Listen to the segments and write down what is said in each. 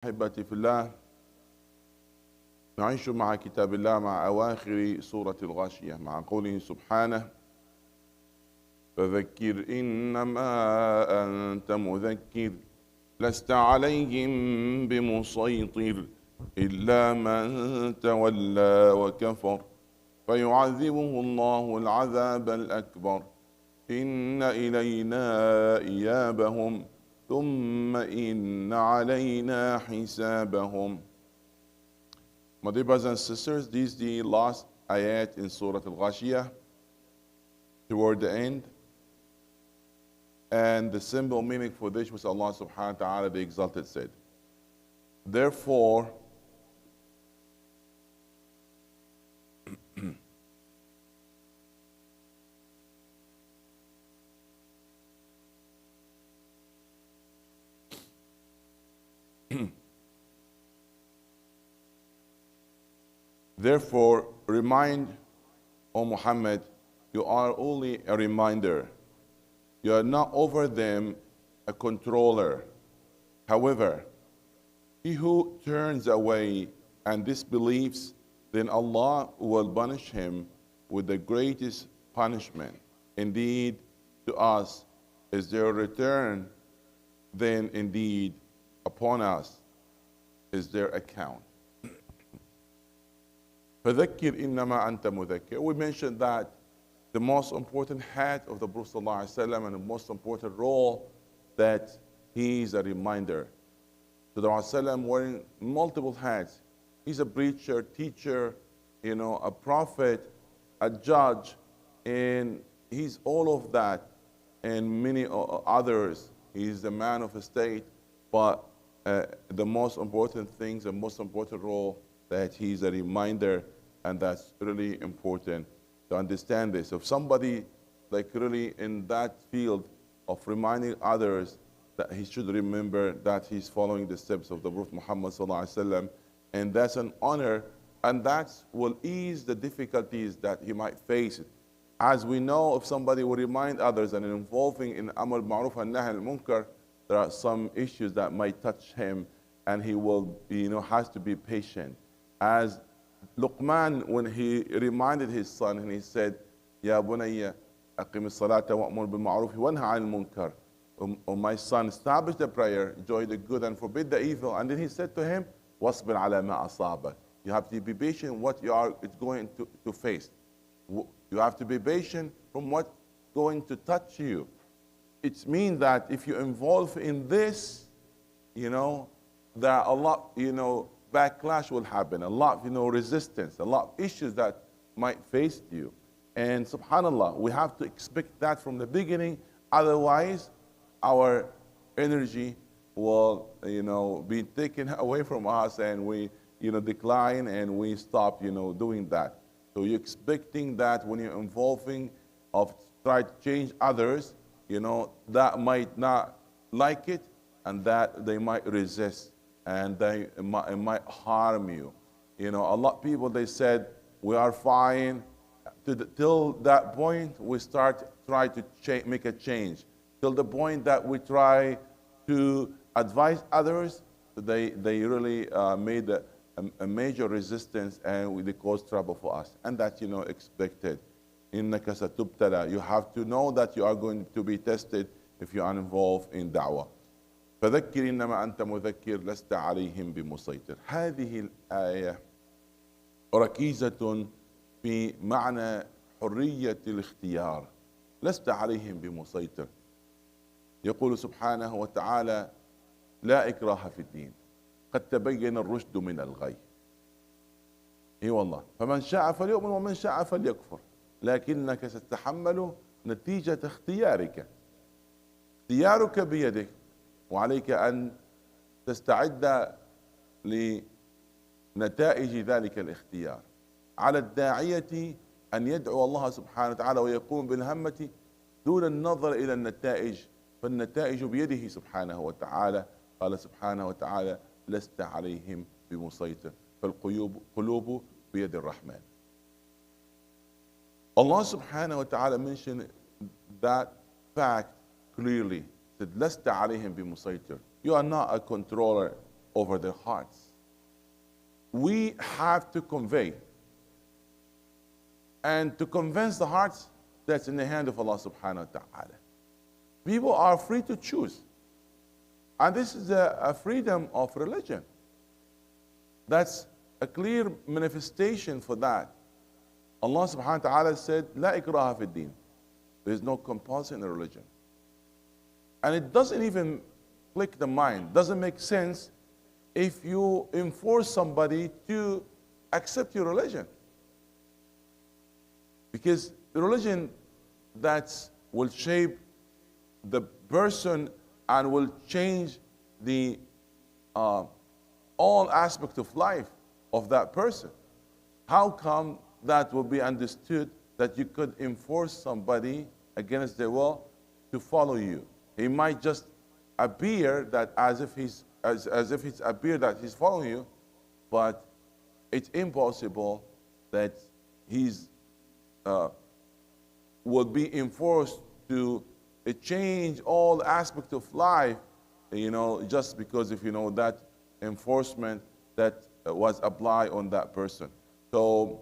أحبتي في الله، نعيش مع كتاب الله مع أواخر سورة الغاشية مع قوله سبحانه: فذكر إنما أنت مذكر لست عليهم بمسيطر إلا من تولى وكفر فيعذبه الله العذاب الأكبر إن إلينا إيابهم ثم إن علينا حسابهم. My dear brothers and sisters, this is the last ayat in Surah Al-Ghashiyah toward the end. And the simple meaning for this was Allah subhanahu wa ta'ala, the Exalted, said, Therefore, Therefore, remind, O Muhammad, you are only a reminder. You are not over them a controller. However, he who turns away and disbelieves, then Allah will punish him with the greatest punishment. Indeed, to us is their return, then indeed upon us is their account. فَذَكِّرْ إِنَّمَا أَنْتَ مُذَكِّرْ. We mentioned that the most important hat of the Prophet ﷺ and the most important role that he is a reminder. So the Prophet wearing multiple hats. He's a preacher, teacher, a prophet, a judge, and he's all of that and many others. He's the man of a state, but the most important things, the most important role, that he's a reminder, and that's really important to understand this. If somebody like really in that field of reminding others that he should remember that he's following the steps of the Prophet Muhammad ﷺ, and that's an honor, and that will ease the difficulties that he might face. As we know, if somebody will remind others and involving in Amr Ma'ruf and Nahy al-Munkar, there are some issues that might touch him, and he will, has to be patient. As Luqman, when he reminded his son, and he said, Ya bunayya, aqim as-salata wa'mur bil-ma'ruf wa nahy 'anil munkar. O my son, establish the prayer, enjoy the good and forbid the evil. And then he said to him, wasbir ala ma asabak. You have to be patient what you are going to face. You have to be patient from what's going to touch you. It means that if you involve in this, there are a lot, backlash will happen, a lot of, resistance, a lot of issues that might face you. And subhanAllah, we have to expect that from the beginning. Otherwise, our energy will, be taken away from us, and we, decline, and we stop, doing that. So you're expecting that when you're involving of try to change others, that might not like it, and that they might resist, and it might harm you. A lot of people, they said, we are fine. Till that point, we try to make a change. Till the point that we try to advise others, they really made a major resistance, and they caused trouble for us. And that's, expected. إِنَّكَ سَتُبْتَلَى. You have to know that you are going to be tested if you are involved in da'wah. فذكر إنما أنت مذكر لست عليهم بمسيطر. هذه الآية ركيزة في معنى حرية الاختيار. لست عليهم بمسيطر. يقول سبحانه وتعالى: لا إكراه في الدين قد تبين الرشد من الغي. اي والله، فمن شاء فليؤمن ومن شاء فليكفر لكنك ستتحمل نتيجة اختيارك. اختيارك بيدك، وعليك أن تستعد لنتائج ذلك الاختيار. على الداعية أن يدعو الله سبحانه وتعالى ويقوم بالهمة دون النظر إلى النتائج، فالنتائج بيده سبحانه وتعالى. قال سبحانه وتعالى: لست عليهم بمسيطر فالقلوب بيد الرحمن. Allah subhanahu wa ta'ala mentioned that fact clearly. Said, لست عليهم بمسيطر. You are not a controller. over their hearts. We have to convey. And to convince the hearts, that's in the hand of Allah subhanahu wa ta'ala. People are free to choose. And this is a freedom of religion. That's a clear manifestation for that. Allah subhanahu wa ta'ala said, La ikraha fi din. There is no compulsion in the religion. And it doesn't even click the mind, doesn't make sense if you enforce somebody to accept your religion. Because the religion that will shape the person and will change the all aspect of life of that person. How come that will be understood that you could enforce somebody against their will to follow you? He might just appear that as if it's appear that he's following you, but it's impossible that he's will be enforced to change all aspects of life, just because if that enforcement that was applied on that person. So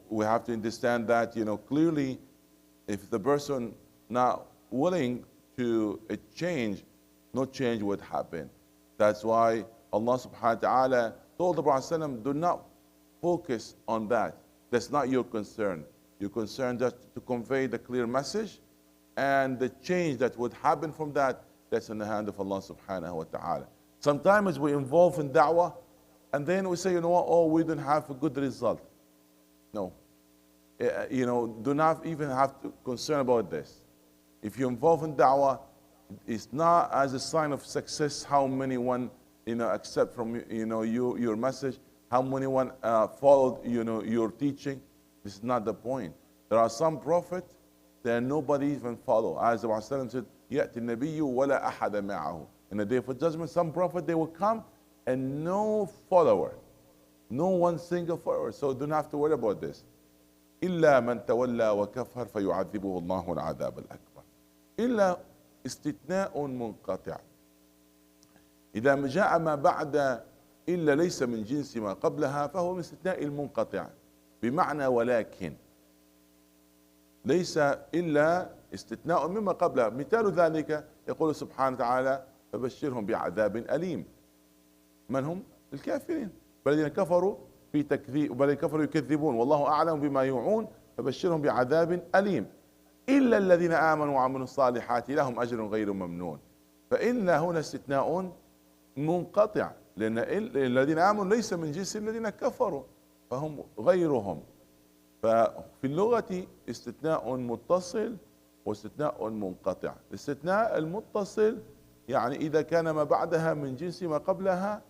we have to understand that, clearly, if the person not willing to change, no change would happen. That's why Allah subhanahu wa ta'ala told the Prophet, do not focus on that. That's not your concern. Your concern just to convey the clear message, and the change that would happen from that, that's in the hand of Allah subhanahu wa ta'ala. Sometimes we involve in da'wah, and then we say, we don't have a good result. No. Do not even have to concern about this. If you involve in da'wah, it's not as a sign of success how many one accept from your message, how many one followed your teaching. This is not the point. There are some prophets that nobody even follow. As the Prophet said, يَأْتِ النَّبِيُّ وَلَا أَحَدَ مَعَهُ. In the day of judgment, some prophet, they will come and no follower, no one single follower. So don't have to worry about this. إِلَّا مَنْ تَوَلَّى وَكَفَرْ فَيُعَذِّبُهُ اللَّهُ الْعَذَابَ الْأَكْبَرِ. إلا استثناء منقطع. إذا جاء ما بعد إلا ليس من جنس ما قبلها فهو من استثناء المنقطع، بمعنى ولكن ليس إلا استثناء مما قبلها. مثال ذلك يقول سبحانه وتعالى فبشرهم بعذاب أليم. من هم؟ الكافرين. بل الذين كفروا في تكذيب، بل الكفروا يكذبون والله أعلم بما يوعون فبشرهم بعذاب أليم. إلا الذين آمنوا وعملوا الصالحات لهم أجر غير ممنون. فإن هنا استثناء منقطع، لأن الذين آمنوا ليس من جنس الذين كفروا، فهم غيرهم. ففي اللغة استثناء متصل واستثناء منقطع. الاستثناء المتصل يعني إذا كان ما بعدها من جنس ما قبلها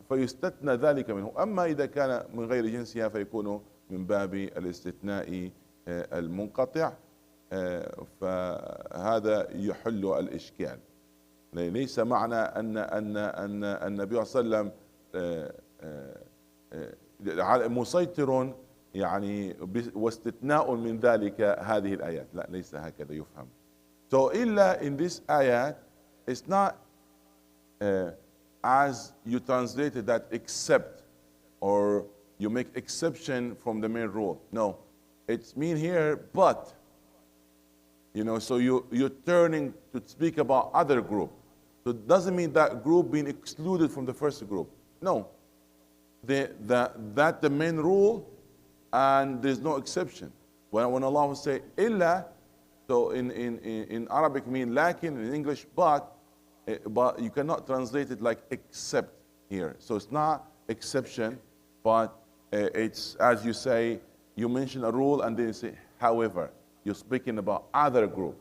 فيستثنى ذلك منه، أما إذا كان من غير جنسها فيكون من باب الاستثناء المنقطع. فهذا يحل الإشكال. ليس معنى أن النبي صلى الله عليه وسلم مسيطر يعني واستثناء من ذلك هذه الآيات، لا، ليس هكذا يفهم. So إلا in this ayat, it's not as you translated that except, or you make exception from the main rule. No, it's mean here but. So you're turning to speak about other group. So it doesn't mean that group being excluded from the first group. No, that the main rule, and there's no exception. When Allah will say illa, so in Arabic mean lakin, in English but you cannot translate it like except here. So it's not exception, but it's, as you say, you mention a rule and then you say however. You're speaking about other group.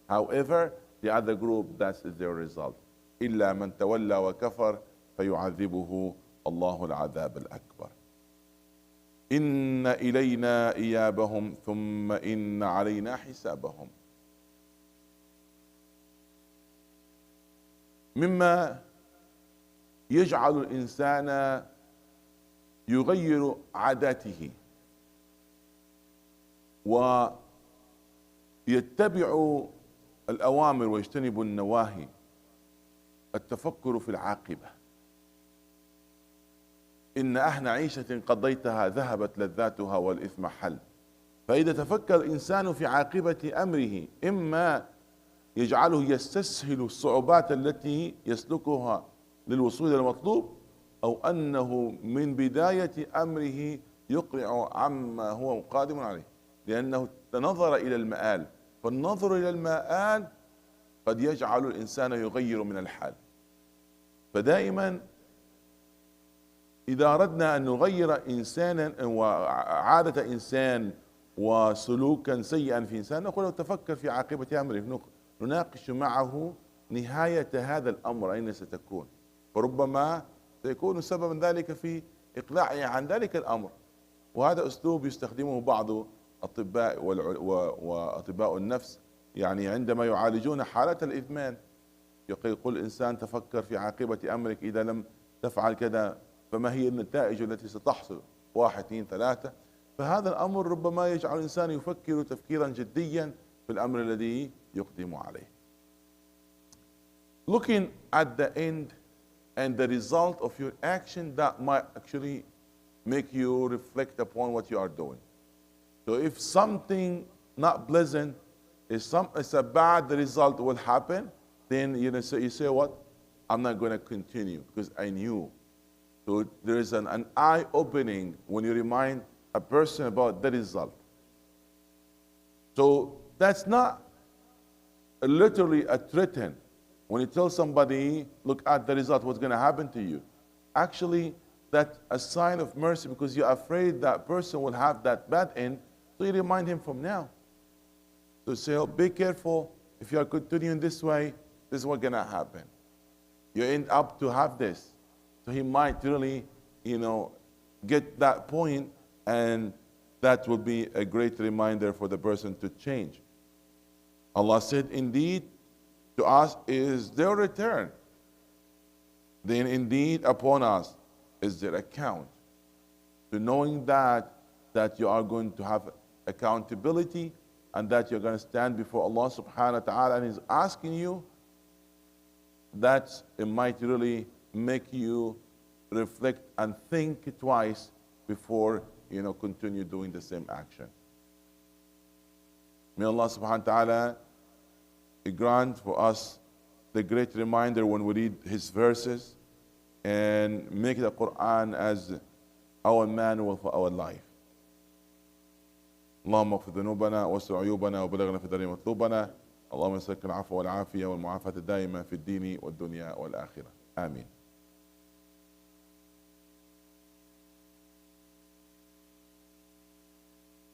However, the other group, that is their result. إلا من تولى وكفر فيعذبه الله العذاب الأكبر. إن إلينا إيابهم ثم إن علينا حسابهم. مما يجعل الإنسان يغير عاداته ويتبع الأوامر ويجتنب النواهي، التفكر في العاقبة. إن أحن عيشة قضيتها ذهبت لذاتها والإثم حل. فإذا تفكر الإنسان في عاقبة أمره، إما يجعله يستسهل الصعوبات التي يسلكها للوصول إلى المطلوب، أو أنه من بداية أمره يقرع عما هو قادم عليه، لأنه نظر إلى المآل. فالنظر إلى المآل قد يجعل الإنسان يغير من الحال. فدائما إذا أردنا أن نغير إنسانا وعادة إنسان وسلوكا سيئا في إنسان، نقول له تفكر في عاقبة أمره، نناقش معه نهاية هذا الأمر أين ستكون، فربما سيكون سببا ذلك في إقلاعه عن ذلك الأمر. وهذا أسلوب يستخدمه بعض الأطباء وأطباء النفس، يعني عندما يعالجون حالة الإدمان يقول الإنسان تفكر في عاقبة أمرك، إذا لم تفعل كذا فما هي النتائج التي ستحصل، 1 2 3. فهذا الأمر ربما يجعل الإنسان يفكر تفكيرا جديا في الأمر الذي يقدم عليه. Looking at the end and the result of your action, that might actually make you reflect upon what you are doing. So if something not pleasant is a bad result will happen, then you say what? I'm not going to continue because I knew. So there is an eye opening when you remind a person about the result. So that's not literally a threat. When you tell somebody, look at the result, what's going to happen to you? Actually, that's a sign of mercy because you're afraid that person will have that bad end. So you remind him from now. So say, oh, be careful. If you are continuing this way, this is what's going to happen. You end up to have this. So he might really, get that point, and that will be a great reminder for the person to change. Allah said, indeed, to us is their return. Then indeed upon us is their account. To knowing that you are going to have accountability and that you're going to stand before Allah subhanahu wa ta'ala and He's asking you, that it might really make you reflect and think twice before continue doing the same action. May Allah subhanahu wa ta'ala grant for us the great reminder when we read His verses and make the Quran as our manual for our life. اللهم اغفر ذنوبنا واستر عيوبنا وبلغنا في الدارين مطلوبنا. اللهم نسألك العفو والعافية والمعافاة الدائمة في الدين والدنيا والآخرة. آمين.